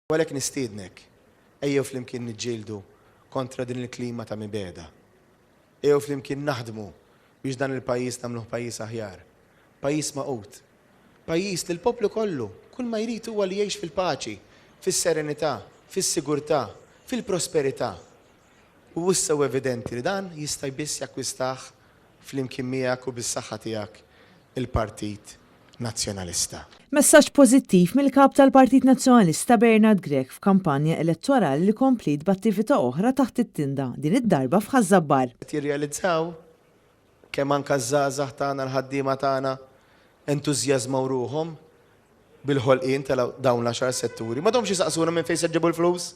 Għalhekk nistiednek, ejjew flimkien niġġieldu kontra din il-klima ta' mibeda. Ejjew flimkien naħdmu biex dan il-pajjiż nagħmluh pajjiż aħjar. Pajjiż maqut. Pajjiż li l-poplu kollu kull ma jrid huwa li jgħix fil-paċi, fis-serenità, fis-sigurtà, fil-prosperità. U issa evidenti li dan jista' biss jakkwistah flimkien miegħek u bis-saħħa tiegħek il-Partit Nazzjonalista. Messaġġ pożittiv mill-kap tal-Partit Nazzjonalista Bernard Grech f'kampanja elettorali li komplit b'attività oħra taħt it-tinda din id-darba f'Ħażabbar. Jirrealizzaw kemm anke żgħażagħ tagħna l-ħaddiema tagħna entużjażmaw ruhom bil-ħolqien ta' dawn l-10 setturi. Ma domx jisaqsuna minn fejn se ġibu l-flus?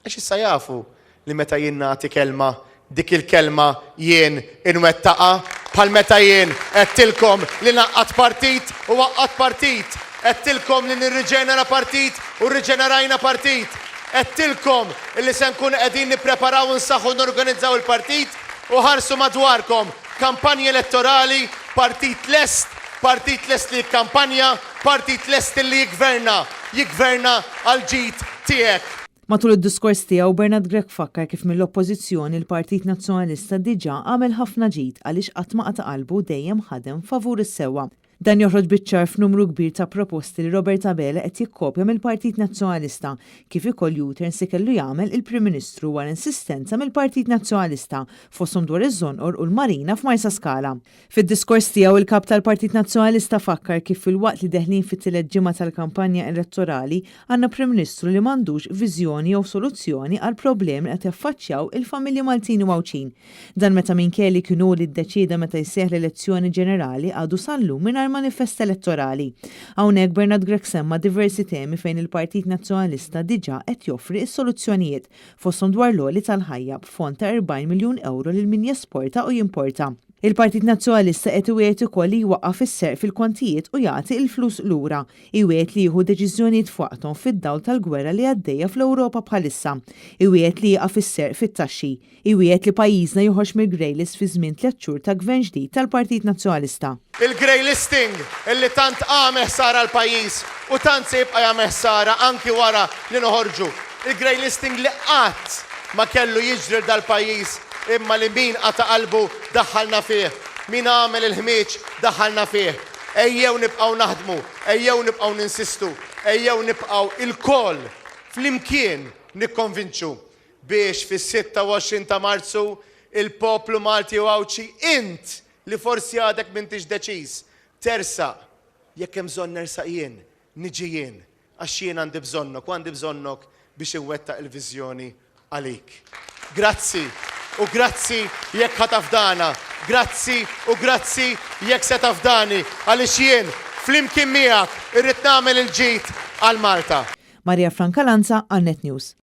Għax issa jafu li meta jien nagħti kelma dik il-kelma jien inwettaqa bħal meta jien qedtilkom li naqqat partit u waqqat partit, qedtilkom li nirriġenera partit u rriġenerajna partit, qedtilkom li se nkun qegħdin nippreparaw nsaħħu norganizzaw il-partit u ħarsu madwarkom kampanji elettorali, partit lest li jikkampanja, partit lest li jigverna għal ġid tiegħek. Matul id-diskors tiegħu Bernard Grech fakkar kif mill-oppożizzjoni l-Partit Nazzjonalista diġà għamel ħafna ġid għaliex qatt ma qata' qalbu dejjem ħadem favur is-sewwa. Dan joħroġ biċ-ċar f'numru kbir ta' proposti li Robert Abela qed jikkopja mill-Partit Nazzjonalista kif ikoll U-turn se kellu jagħmel il-Prim Ministru wara insistenza mill-Partit Nazzjonalista fosthom dwar iż-żonqor u l-Marina f'Marsa Skala. Fid-diskors tiegħu il-kap tal-Partit Nazzjonalista fakkar kif fil-waqt li deħlin fit-tielet ġimgħa tal-kampanja elettorali għandna Prim Ministru li m'għandux viżjoni jew soluzzjoni għal problemi li qed jaffaċċjaw il-familji Maltin u Mawċin. Dan meta minkejli kienu li ddeċieda meta jseħħ l-elezzjoni ġenerali għadu sallum mingħajr manifest elettorali. Hawnhekk Bernard Grech semma diversi temi fejn il-Partit Nazzjonalista diġà qed joffri s-soluzzjonijiet fosthom dwar l-għoli tal-ħajja b'fond ta' 40 miljun euro lil min jesporta u jimporta. Il-Partit Nazzjonalista qed iwiegħed ukoll li jwaqqaf is-serq fil-kontijiet u jagħti l-flus lura. Iwiegħed li jieħu deċiżjonijiet f'waqthom fid-dawl tal-gwerra li għaddejja fl-Ewropa bħalissa. Iwiegħed li jaqaf is-serq fit-taxxi. Iwiegħed li pajjiżna joħorġ mill-grey list fi żmien 3 xhur ta' gvern ġdid tal-Partit Nazzjonalista. Il-grey listing illi tant għamel ħsara l-pajjiż u tant se jibqa' jagħmel ħsara anki wara li noħorġu. Il-grey listing li qatt ma kellu jiġri dal-pajjiż imma li min qata' qalbu daħħalna fih, min għamel il-ħmieġ daħħalna fih. Ejjew nibqgħu naħdmu, ejjew nibqgħu ninsistu, ejjew nibqgħu il-koll flimkien nikkonvinċu biex fis-26 ta' Marzu il-poplu Malti u Għawċi int li forsi għadek m'intix deċiż tersaq jekk hemm bżonn nersaq jien, niġi jien, għax jien għandi bżonnok u għandi bżonnok biex iwettaq il-viżjoni għalik. Grazzi. U grazzi jekk ħatafdana, grazzi u grazzi jekk se tafdani, għaliex jien flimkien miegħek irrid nagħmel il-ġid għal Malta. Marija Franca Lanza, Net News.